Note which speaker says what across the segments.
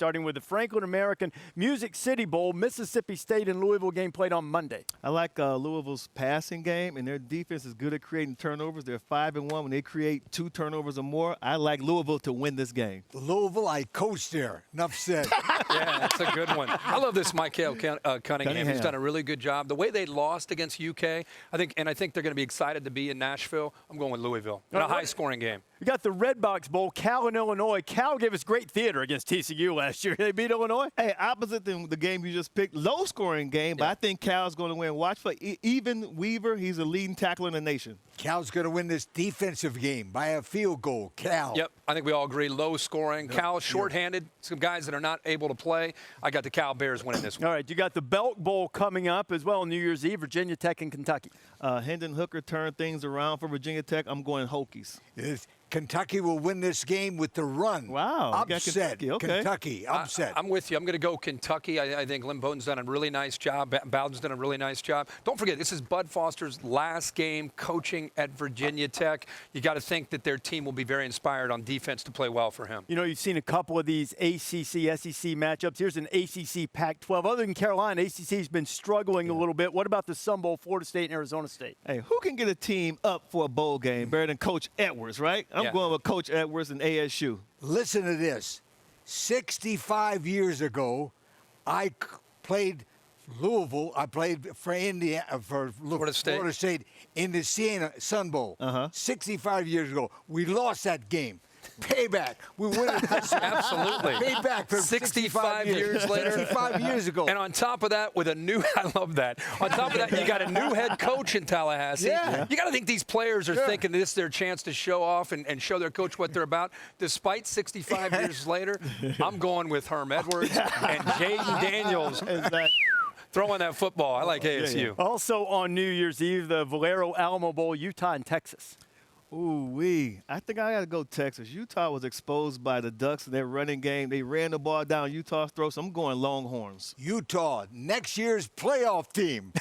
Speaker 1: starting with the Franklin American Music City Bowl, Mississippi State and Louisville game played on Monday.
Speaker 2: I like Louisville's passing game, and their defense is good at creating turnovers. They're 5-1 when they create 2 turnovers or more. I like Louisville to win this game.
Speaker 3: Louisville, I coached there. Enough said.
Speaker 4: Yeah, that's a good one. I love this Michael Cunningham. He's done a really good job. The way they lost against UK, I think they're going to be excited to be in Nashville. I'm going with Louisville in a high-scoring game.
Speaker 1: We got the Red Box Bowl, Cal and Illinois. Cal gave us great theater against TCU last year. They beat Illinois.
Speaker 2: Hey, opposite than the game you just picked, low-scoring game, but I think Cal's going to win. Watch for Even Weaver. He's a leading tackler in the nation.
Speaker 3: Cal's going to win this defensive game by a field goal. Cal.
Speaker 4: Yep, I think we all agree. Low scoring. Cal shorthanded. Some guys that are not able to play. I got the Cal Bears winning this one.
Speaker 1: All right, you got the Belk Bowl coming up as well on New Year's Eve, Virginia Tech and Kentucky.
Speaker 2: Hendon Hooker turned things around for Virginia Tech. I'm going Hokies.
Speaker 3: Kentucky will win this game with the run.
Speaker 2: Wow.
Speaker 3: Upset.
Speaker 2: Kentucky, okay.
Speaker 3: Kentucky, upset.
Speaker 4: I'm with you. I'm going to go Kentucky. I think Lynn Bowden's done a really nice job. Bowden's done a really nice job. Don't forget, this is Bud Foster's last game coaching at Virginia Tech. You got to think that their team will be very inspired on defense to play well for him.
Speaker 1: You know, you've seen a couple of these ACC, SEC matchups. Here's an ACC Pac-12. Other than Carolina, ACC's been struggling a little bit. What about the Sun Bowl, Florida State and Arizona State?
Speaker 2: Hey, who can get a team up for a bowl game better than Coach Edwards, right? I'm going with Coach Edwards and ASU.
Speaker 3: Listen to this. 65 years ago, I played Louisville. I played for Florida State in the Sun Bowl. 65 years ago. We lost that game. Payback. We win it.
Speaker 4: Absolutely.
Speaker 3: Payback for
Speaker 4: 65 years later.
Speaker 3: 65 years ago.
Speaker 4: And on top of that, with a new, I love that. On top of that, you got a new head coach in Tallahassee.
Speaker 3: Yeah.
Speaker 4: You got to think these players are thinking this is their chance to show off and show their coach what they're about. Despite 65 years later, I'm going with Herm Edwards and Jaden Daniels. Throwing that football. I like ASU.
Speaker 1: Also on New Year's Eve, the Valero Alamo Bowl, Utah and Texas.
Speaker 2: Ooh-wee. I think I got to go Texas. Utah was exposed by the Ducks in their running game. They ran the ball down Utah's throat, so I'm going Longhorns.
Speaker 3: Utah, next year's playoff team.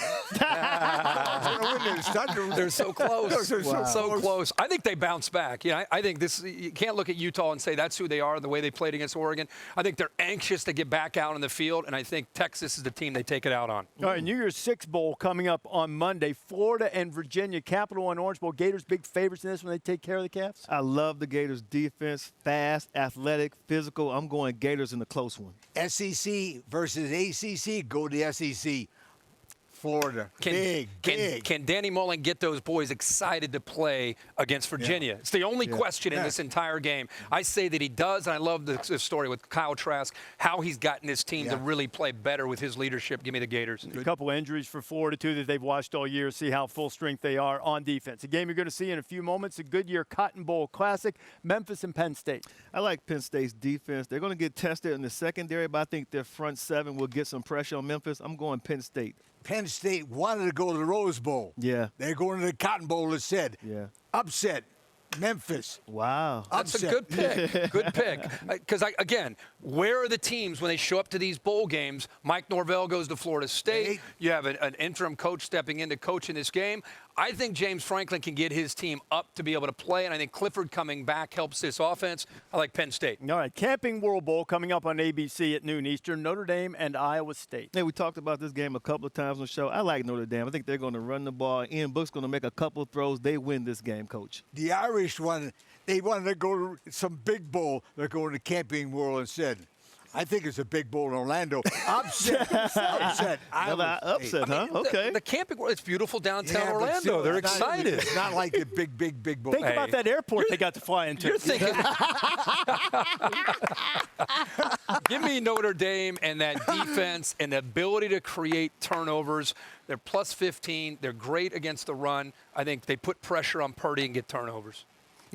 Speaker 4: They're so close. So close. I think they bounce back. I think you can't look at Utah and say that's who they are, the way they played against Oregon. I think they're anxious to get back out on the field, and I think Texas is the team they take it out on.
Speaker 1: All right, New Year's Six Bowl coming up on Monday. Florida and Virginia, Capital and Orange Bowl. Gators big favorites in this when they take care of the Cavs?
Speaker 2: I love the Gators' defense, fast, athletic, physical. I'm going Gators in the close one.
Speaker 3: SEC versus ACC, go to the SEC. Florida, big.
Speaker 4: Can Danny Mullen get those boys excited to play against Virginia? It's the only question in this entire game. I say that he does, and I love the story with Kyle Trask, how he's gotten his team to really play better with his leadership. Give me the Gators.
Speaker 1: A couple of injuries for Florida, too, that they've watched all year. See how full strength they are on defense. A game you're going to see in a few moments, a Goodyear Cotton Bowl Classic, Memphis and Penn State.
Speaker 2: I like Penn State's defense. They're going to get tested in the secondary, but I think their front seven will get some pressure on Memphis. I'm going Penn State.
Speaker 3: Penn State wanted to go to the Rose Bowl.
Speaker 2: Yeah.
Speaker 3: They're going to the Cotton Bowl, it said.
Speaker 2: Yeah.
Speaker 3: Upset. Memphis.
Speaker 2: Wow.
Speaker 4: That's a good pick. Good pick. Because, again, where are the teams when they show up to these bowl games? Mike Norvell goes to Florida State. You have an interim coach stepping in to coach in this game. I think James Franklin can get his team up to be able to play, and I think Clifford coming back helps this offense. I like Penn State.
Speaker 1: All right, Camping World Bowl coming up on ABC at noon Eastern, Notre Dame and Iowa State.
Speaker 2: Hey, we talked about this game a couple of times on the show. I like Notre Dame. I think they're going to run the ball. Ian Book's going to make a couple of throws. They win this game, Coach.
Speaker 3: The Irish one, they wanted to go to some big bowl. They're going to Camping World instead. I think it's a big bowl in Orlando. Upset.
Speaker 2: Upset, huh? Okay.
Speaker 4: The Camping World, it's beautiful downtown Orlando. They're excited.
Speaker 3: It's not like a big bowl.
Speaker 1: Think about that airport they got to fly into.
Speaker 4: You're thinking. Give me Notre Dame and that defense and the ability to create turnovers. They're plus 15. They're great against the run. I think they put pressure on Purdy and get turnovers.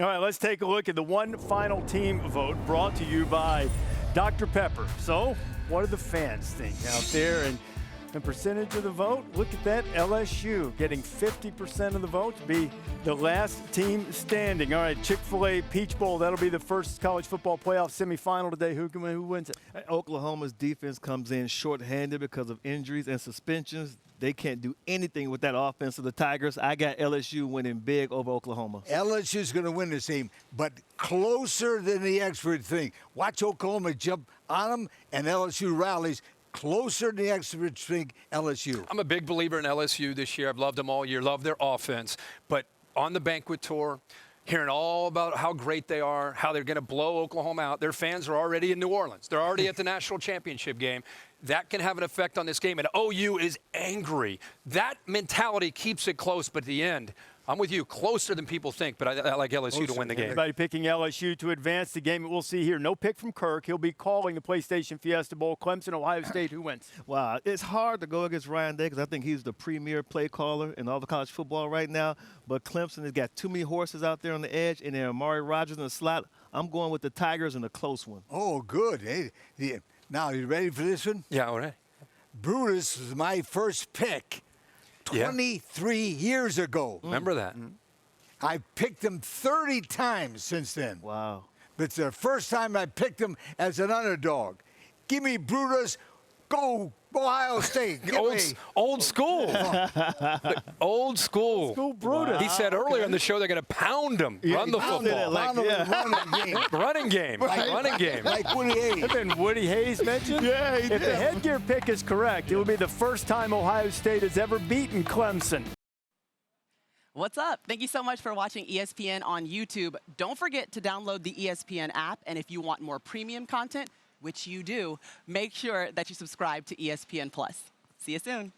Speaker 1: All right, let's take a look at the one final team vote brought to you by Dr. Pepper. So, what do the fans think out there? And And percentage of the vote, look at that, LSU getting 50% of the vote to be the last team standing. All right, Chick-fil-A Peach Bowl, that'll be the first college football playoff semifinal today. Who wins it?
Speaker 2: Oklahoma's defense comes in shorthanded because of injuries and suspensions. They can't do anything with that offense of the Tigers. I got LSU winning big over Oklahoma.
Speaker 3: LSU's going to win this game, but closer than the experts think. Watch Oklahoma jump on them, and LSU rallies. Closer than the experts think, LSU.
Speaker 4: I'm a big believer in LSU this year. I've loved them all year, love their offense. But on the banquet tour, hearing all about how great they are, how they're going to blow Oklahoma out. Their fans are already in New Orleans. They're already at the national championship game. That can have an effect on this game. And OU is angry. That mentality keeps it close, but at the end, I'm with you, closer than people think, but I like LSU to win the game.
Speaker 1: Everybody picking LSU to advance the game. We'll see here. No pick from Kirk. He'll be calling the PlayStation Fiesta Bowl. Clemson, Ohio State, who wins?
Speaker 2: Wow, it's hard to go against Ryan Day because I think he's the premier play caller in all the college football right now. But Clemson has got too many horses out there on the edge, and then Amari Rodgers in the slot. I'm going with the Tigers in a close one.
Speaker 3: Oh, good. Hey, now, you ready for this one?
Speaker 4: Yeah, all right.
Speaker 3: Brutus was my first pick 23 years ago.
Speaker 4: Remember that.
Speaker 3: I picked him 30 times since then.
Speaker 2: Wow.
Speaker 3: It's the first time I picked him as an underdog. Give me Brutus. Go Ohio State.
Speaker 4: Old school. Old school.
Speaker 1: School Brutus.
Speaker 4: He said earlier in the show they're going to pound him, run the football. Running game. Running game.
Speaker 3: Like Woody Hayes.
Speaker 1: And Woody Hayes mentioned?
Speaker 2: Yeah, he
Speaker 1: If
Speaker 2: did.
Speaker 1: the headgear pick is correct, it will be the first time Ohio State has ever beaten Clemson.
Speaker 5: What's up? Thank you so much for watching ESPN on YouTube. Don't forget to download the ESPN app, and if you want more premium content, which you do, make sure that you subscribe to ESPN+. See you soon.